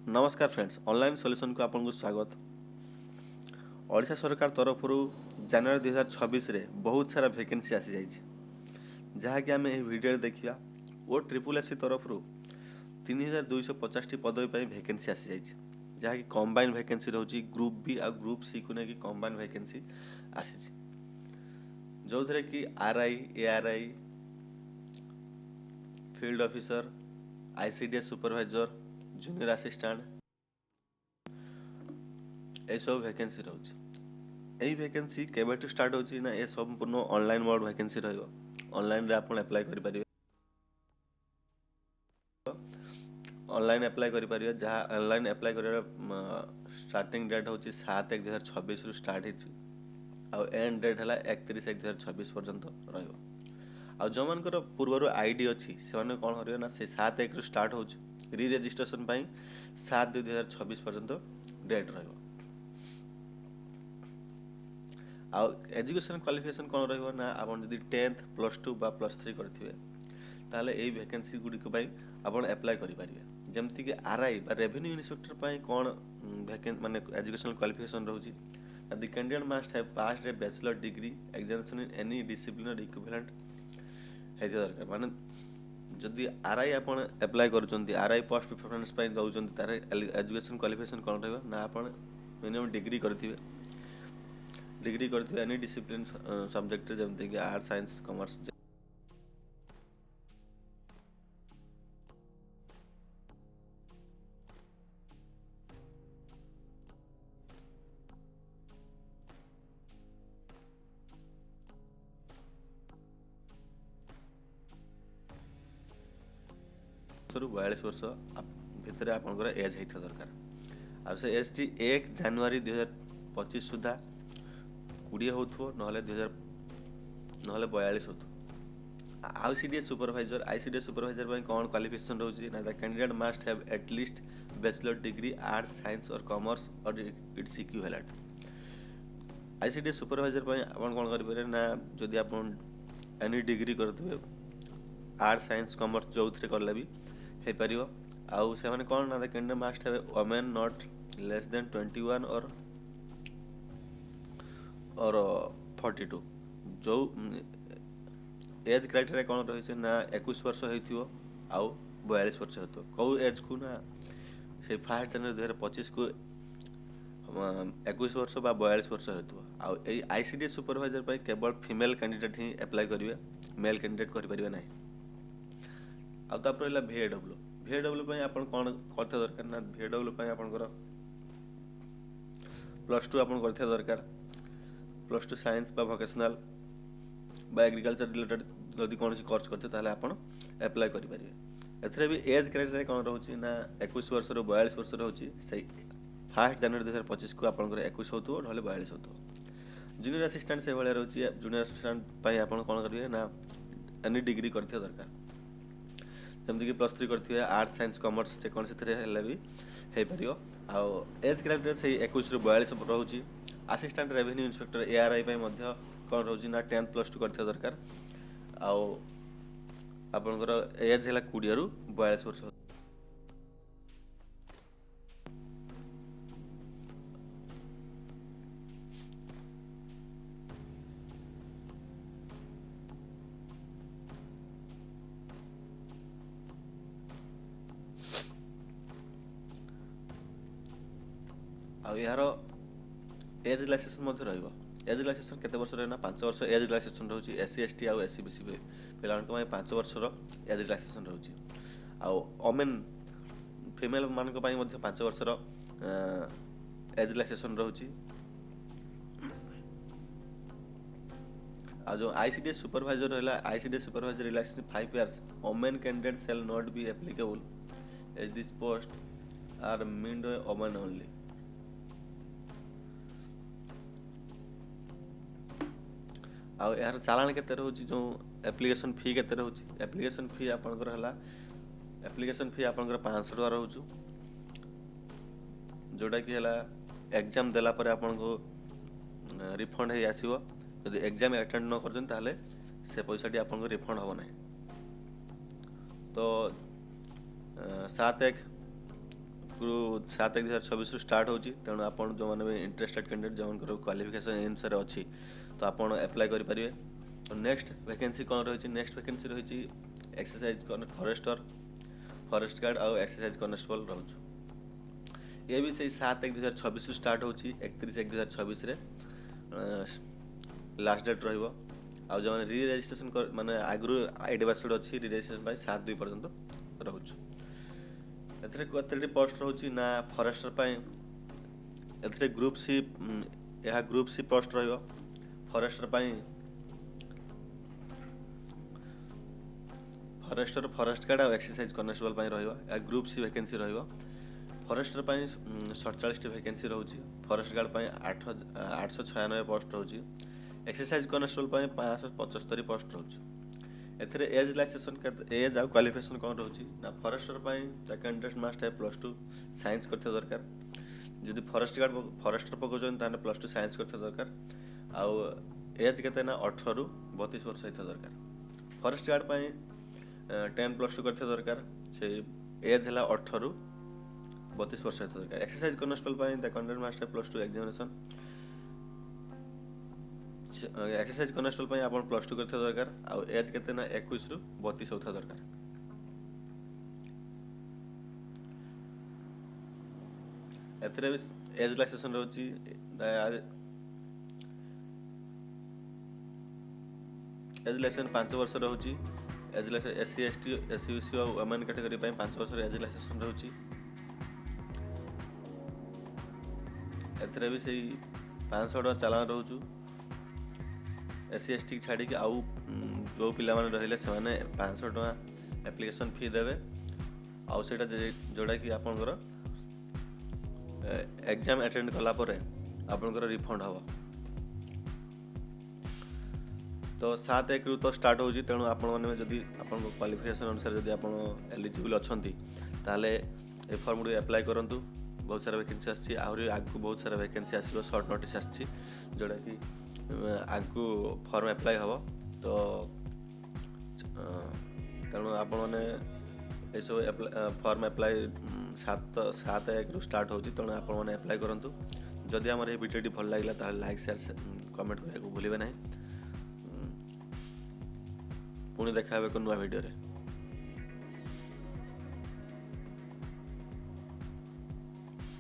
नमस्कार friends, online solution को आपको स्वागत। ओडिशा सरकार तरफ जनवरी 2026 रे बहुत सारा वैकेंसी आसी जाइए जहाँकि आम भिडियो देखा ओ ट्रिपल एससी तरफ 3250 पदवी पर वैकेंसी आसी जाइए जहाँकि कंबाइन वैकेंसी रोचे ग्रुप बी आ ग्रुप सी को लेकिन कंबाइन वैकेंसी आसी जो थे कि RI ARY field officer ICDS supervisor junior assistant ये सब वैकेंसी रोचे। यही वैकेंसी केबेठू स्टार्ट होची ना ये संपूर्ण ऑनलाइन मोड वैकेंसी रहिबो। ऑनलाइन रे आपण अप्लाई करि परिबे। ऑनलाइन अप्लाई करि परिबे जहाँ ऑनलाइन अप्लाई करिया स्टार्टिंग डेट होची 7/1/2026 रु स्टार्ट हिची आ एंड डेट हला 31/1/2026 पर्यंत रहिबो। आ जो मानकर पूर्वरु आईडी अछि से माने कोन हरियो ना से 7/1 रु स्टार्ट होची री रजिस्ट्रेशन पई 7/2/2026 पर्यंत डेट रहिबो। आ एजुकेशन क्वालिफिकेशन कौन रहिबो ना आपण जदि 10th +2 बा +3 करथिबे ताले एई वैकेंसी गुडी को पई आपण अप्लाई करि परिबे। जेमति कि आरआई बा रेवेन्यू इंस्पेक्टर पई कोन वैकेंसी माने एजुकेशनल क्वालिफिकेशन रहउची the candidate must have passed a bachelor degree examination in any discipline equivalent हेति दरकार। माने जदि आरआई आपण अप्लाई करूचंती आरआई पोस्ट प्रेफरेंस पई दउचंती तारे एजुकेशन क्वालिफिकेशन कोन रहइबो ना आपण मिनिमम डिग्री करथिबे डिग्री करथिबे एनी डिसिप्लिन सब्जेक्ट जेमति कि आर्ट साइंस कॉमर्स सर 42 वर्ष भितर आपनकर एज हेइथा दरकार। आ से एज टी 1 जनवरी 2025 सुधा 20 होथो नहले 2000 नहले 42 होथो। आईसीडीएस सुपरवाइजर ପାଇଁ कौन क्वालिफिकेशन रोचे ना the candidate must have at least bachelor degree art science और कॉमर्स और इट्स इक्विवेलेंट। आईसीडीएस सुपरवाइजर ପାଇଁ आपण कोन करि पारे ना जदि आपण एनी डिग्री करथबे आर्ट साइंस कॉमर्स जो थरे करले भी हे परियो। आउ से माने कोन ना the candidate must have women not less than 21 और 42 जो एज क्राइटेरिया कौन रही ना 21 वर्ष होइथियो आउ 42 वर्ष होतो कौ एज को ना से 1 जनवरी 2025 को 21 वर्ष बा 42 वर्ष होतो। आउ ए आईसीडीएस सुपरवाइजर पई केवल फीमेल कैंडिडेट ही अप्लाई करिवे मेल कैंडिडेट करि परिवे नाही। आउ तापर रहला वीएडब्ल्यू पई आपण कोन करथे दरकार ना वीएडब्ल्यू पई आपनकर +2 आपण करथे दरकार +2 साइंस बा वोकेशनल बा एग्रीकल्चर रिलेटेड जदि कौन कोर्स करते ताले आपण अप्लाई करि परिबे। एथरे भी एज क्राइटेरिया कोन रहउची ना 21 वर्ष रो 42 वर्ष रहउची सही 1 जनवरी 2025 को आपनकर 21 होतो नहले 42 होतो। जूनियर असिस्टेंट से भले रहउची जूनियर असिस्टेंट पई आपण कोन करिवे ना एनी डिग्री करथियो दरकार जेमति कि +3 करथिवे आर्ट साइंस कॉमर्स जे कोन से थरे हेले भी हे परियो। आ एज क्राइटेरिया सही 21 रो 42 रहउची। असिस्टेंट रेवेन्यू इंस्पेक्टर एआरआई पई मध्य कोन रहउची ना 10 +2 करथियो दरकार आउ आपनकर एज हैला 20 रु 42 वर्ष। आ यार एज रिलैक्सेशन मध्य रहिबो। एज रिलैक्सेशन केते वर्ष रहना 5 वर्ष एज रिलैक्सेशन रहउची एससी एसटी आ एससी बीसी पिलान को 5 वर्ष रो एज रिलैक्सेशन रहउची। आ ओमेन फीमेल मान को पई मध्य 5 वर्ष रो एज रिलैक्सेशन रहउची। आ जो आईसीडीएस सुपरवाइजर रहला ICDS supervisor relaxation 5 years women candidate shall not be applicable as this post are meant women only. आउ यार चालान केते रहउची जो एप्लीकेशन फी केते रहउची एप्लीकेशन फी आपनकर हला एप्लीकेशन फी आपनकर 500 टका रहउछु जोटा कि हला एग्जाम देला पर आपन को रिफंड हे आसीबो। यदि एग्जाम अटेंड न करजन ताले से पैसाटी आपन को रिफंड हो नाही। तो 7/1 ରୁ 7/1/2026 स्टार्ट होची तेणु आपण जो माने इंटरेस्टेड कैंडिडेट जो क्वालिफिकेशन अनुसार अच्छी तो आपण अप्लाई करि परिबे। तो नेक्स्ट वैकेंसी कौन रही? नेक्स्ट वैकेंसी रही एक्सरसाइज फॉरेस्टर, फॉरेस्ट गार्ड और एक्सरसाइज कॉन्स्टेबल रोच। ये भी से 7/1/2026 स्टार्ट होची 31/1/2026 रे लास्ट डेट रहिबो। आ जो री रजिस्ट्रेशन माने आगु आईडी पासवर्ड अच्छी री रजिस्ट्रेशन पाई 7/2 पर्यंत रोच। एथरे कतेटी पोस्ट रोची ना फॉरेस्टर पाई एथरे ग्रुप सी यह ग्रुप सी पोस्ट रहिबो। फॉरेस्टर पाई फॉरेस्टर, फॉरेस्ट गार्ड और एक्सरसाइज कॉन्स्टेबल पाई रहिबो। या ग्रुप सी वैकेंसी रहिबो। फॉरेस्टर पाई 47 वैकेंसी रहउची। फॉरेस्ट गार्ड पाई 896 पोस्ट रहउची। एक्सरसाइज कॉन्स्टेबल पाई 575 पोस्ट रहउची। एथरे एज रिलैक्सेशन एज आ क्वालिफिकेशन कौन रहउची ना फॉरेस्टर पाई the candidate must have +2 science करथे दरकार। जदि फॉरेस्टर पकोजन ताने +2 साइंस करथे दरकार। आ एज केते ना 18 रु 32 वर्ष हेते दरकार। फॉरेस्ट गार्ड पाई 10 +2 करथे दरकार। से एज हला 18 रु 32 वर्ष हेते दरकार। एक्सरसाइज कॉन्स्टेबल पाई the candidate must have +2 examination. Exercise constable पाई आपण +2 करथे दरकार। आ एज केते ना 21 रु 32 होथा दरकार। एथरे भी एज रिलैक्सेशन रहउची एज रिलैक्सेशन 5 वर्ष रहउची। Age relaxation SC ST SC BC और वुमेन कैटेगरी पाई 5 वर्ष एज रिलैक्सेशन रहउची। एथरे भी सही 500 टका चालान रहउछु। SC ST छाड़ी के आउ जो पिला माने रहिले से माने 500 टका एप्लीकेशन फी देबे। आउ सेटा जोड़ा कि आपनकर एग्जाम अटेंड कला परे आपनकर रिफंड हबो। तो 7/1 रु तो स्टार्ट होजी तेणु आपण माने जदी आपन क्वालिफिकेशन अनुसार जदी आपण एलिजिबल अछंती ताले ए फॉर्म रे अप्लाई करंतु। बहुत सारा वैकेंसी आछि। आहुरी आगु बहुत सारा वैकेंसी आसीबो। शॉर्ट नोटिस आछि जोड़ा कि आगु फॉर्म अप्लाई हबो। तो तेणु आपण माने ए सब फॉर्म अप्लाई 7/1 रु स्टार्ट होची तेणु आपण माने अप्लाई करंतु। जदि हमर ए वीडियोटी भल लागिला ताले लाइक शेयर कमेंट करके भूलिबे नाही। पुणी देखा हेबे को नुआ वीडियो रे।